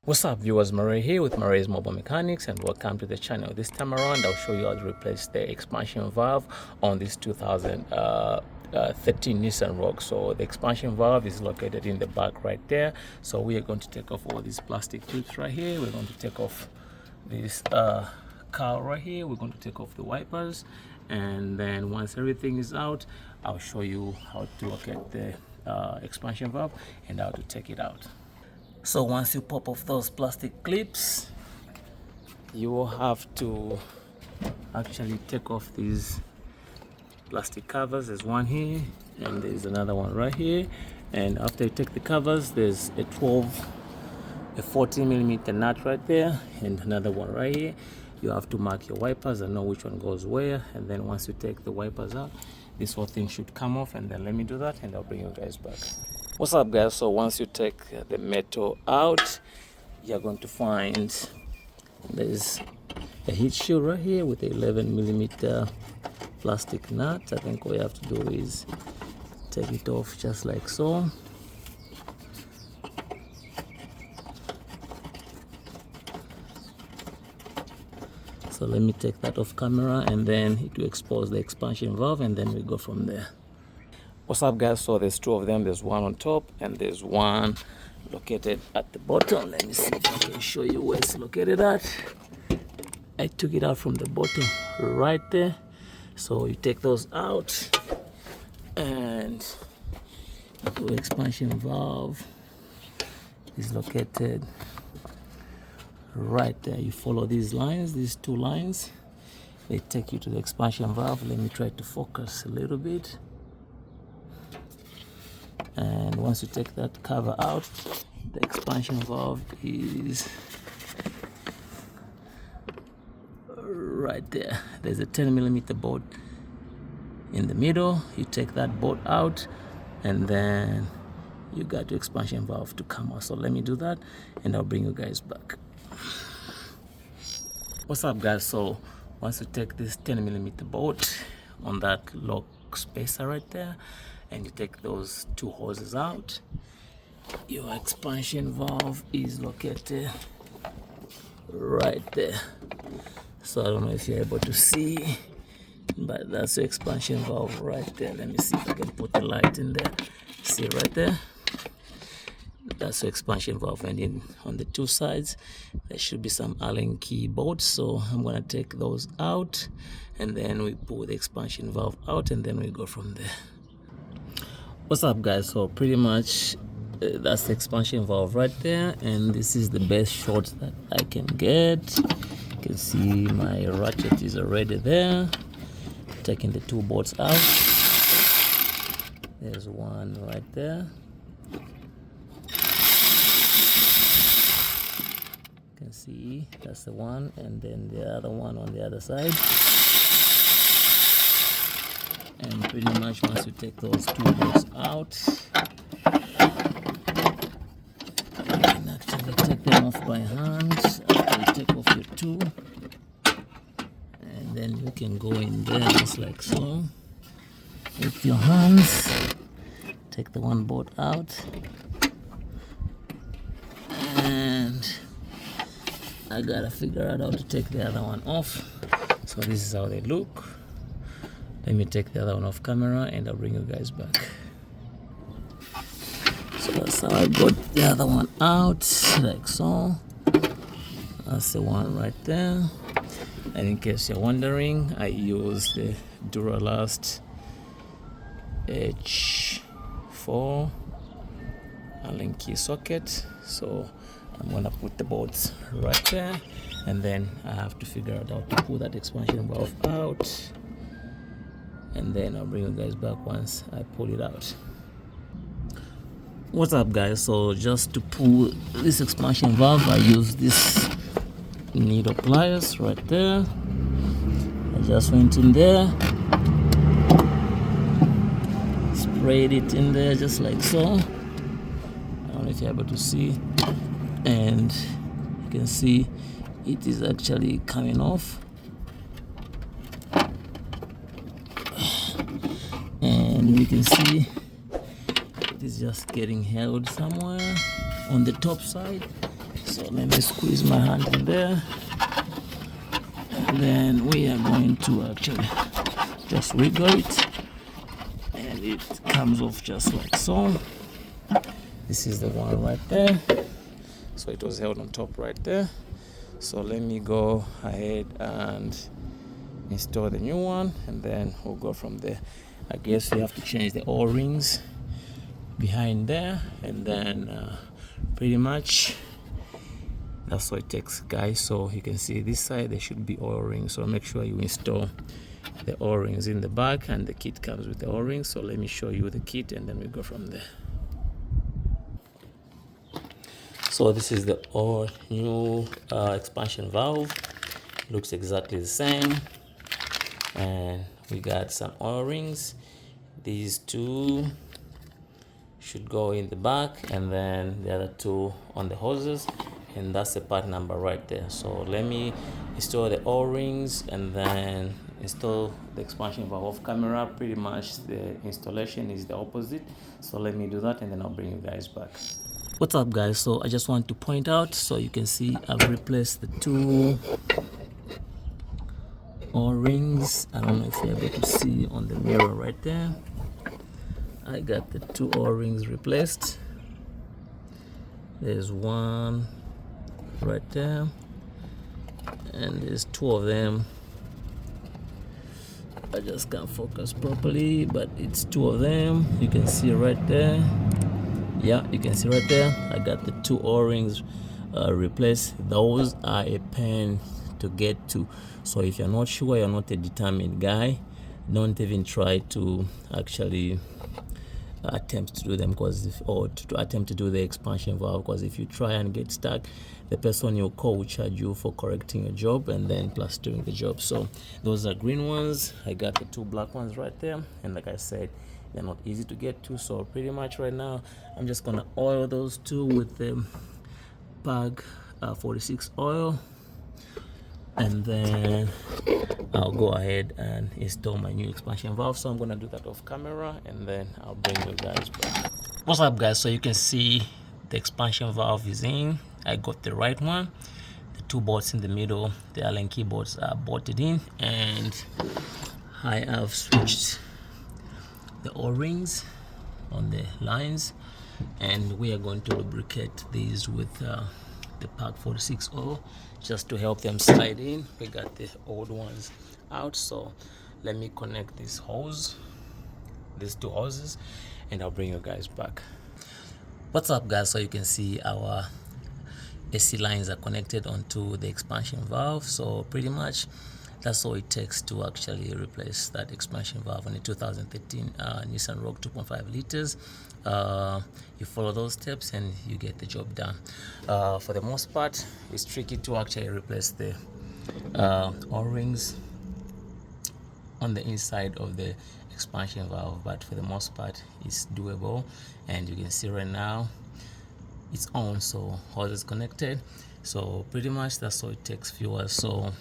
What's up viewers, Murray here with Murray's Mobile Mechanics, and welcome to the channel. This time around I'll show you how to replace the expansion valve on this 2013 Nissan Rogue. So the expansion valve is located in the back right there. So we are going to take off all these plastic tubes right here. We're going to take off this cowl right here. We're going to take off the wipers, and then once everything is out, I'll show you how to locate the expansion valve and how to take it out. So once you pop off those plastic clips, you will have to actually take off these plastic covers. There's one here and there's another one right here. And after you take the covers, there's a 14mm nut right there and another one right here. You have to mark your wipers and know which one goes where. And then once you take the wipers out, this whole thing should come off. And then let me do that and I'll bring you guys back. What's up guys? So once you take the metal out, you're going to find there's a heat shield right here with a 11mm plastic nut. I think all you have to do is take it off just like so. So let me take that off camera, and then it will expose the expansion valve, and then we go from there. What's up guys? So there's two of them. There's one on top and there's one located at the bottom. Let me see if I can show you where it's located at. I took it out from the bottom right there. So you take those out, and the expansion valve is located right there. You follow these lines, these two lines, they take you to the expansion valve. Let me try to focus a little bit. And once you take that cover out, the expansion valve is right there. There's a 10mm bolt in the middle. You take that bolt out, and then you got your expansion valve to come out. So let me do that and I'll bring you guys back. What's up guys? So once you take this 10mm bolt on that lock spacer right there, and you take those two hoses out, your expansion valve is located right there. So I don't know if you're able to see, but that's the expansion valve right there. Let me see if I can put the light in there. See right there? That's the expansion valve, and in on the two sides there should be some Allen key bolts. So I'm gonna take those out, and then we pull the expansion valve out, and then we go from there. What's up guys? So pretty much that's the expansion valve right there, and this is the best shot that I can get. You can see my ratchet is already there. Taking the two bolts out, there's one right there. You can see that's the one, and then the other one on the other side. And pretty much once you take those two bolts out, you can actually take them off by hand after you take off your two, and then you can go in there just like so with your hands. Take the one bolt out, and I gotta figure out how to take the other one off. So this is how they look. Let me take the other one off camera and I'll bring you guys back. So that's how I got the other one out, like so. That's the one right there. And in case you're wondering, I use the Duralast Hw4 Allen key socket. So I'm gonna put the bolts right there, and then I have to figure out how to pull that expansion valve out, and then I'll bring you guys back once I pull it out. What's up guys? So just to pull this expansion valve, I use this needle pliers right there. I just went in there, sprayed it in there just like so. I don't know if you're able to see, and you can see it is actually coming off. And you can see it is just getting held somewhere on the top side. So let me squeeze my hand in there, and then we are going to actually just wiggle it, and it comes off just like so. This is the one right there, so it was held on top right there. So let me go ahead and install the new one, and then we'll go from there. I guess you have to change the O-rings behind there, and then pretty much that's what it takes, guys. So you can see this side there should be O-rings, so make sure you install the O-rings in the back, and the kit comes with the O-rings. So let me show you the kit, and then we go from there. So this is the all new expansion valve. Looks exactly the same, and we got some O-rings. These two should go in the back, and then the other two on the hoses, and that's the part number right there. So let me install the O-rings and then install the expansion valve off camera. Pretty much the installation is the opposite, so let me do that, and then I'll bring you guys back. What's up, guys? So I just want to point out, so you can see I've replaced the two O-rings. I don't know if you're able to see on the mirror right there. I got the two O-rings replaced. There's one right there, and there's two of them. I just can't focus properly, but it's two of them. You can see right there. Yeah, you can see right there. I got the two O-rings replaced. Those are a pain to get to. So if you're not sure, you're not a determined guy, don't even try to actually attempt to do them, or to attempt to do the expansion valve, because if you try and get stuck, the person you'll call will charge you for correcting your job and then plus doing the job. So those are green ones. I got the two black ones right there, and like I said, they're not easy to get to. So pretty much right now I'm just gonna oil those two with the PAG 46 oil, and then I'll go ahead and install my new expansion valve. So I'm gonna do that off camera, and then I'll bring you guys back. What's up, guys? So you can see the expansion valve is in. I got the right one. The two bolts in the middle, the Allen keyboards are bolted in, and I have switched the O-rings on the lines, and we are going to lubricate these with the PAG 46 oil just to help them slide in. We got the old ones out, so let me connect these two hoses, and I'll bring you guys back. What's up, guys? So you can see our AC lines are connected onto the expansion valve. So pretty much that's all it takes to actually replace that expansion valve on a 2013 Nissan Rogue 2.5 liters. You follow those steps and you get the job done. For the most part, it's tricky to actually replace the O-rings on the inside of the expansion valve, but for the most part it's doable. And you can see right now it's on, so hose is connected. So pretty much that's all it takes, viewers. So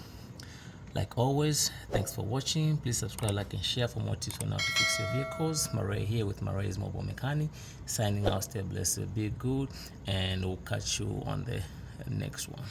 like always, thanks for watching. Please subscribe, like, and share for more tips on how to fix your vehicles. Marais here with Marais Mobile Mechanic, signing out. Stay blessed, be good, and we'll catch you on the next one.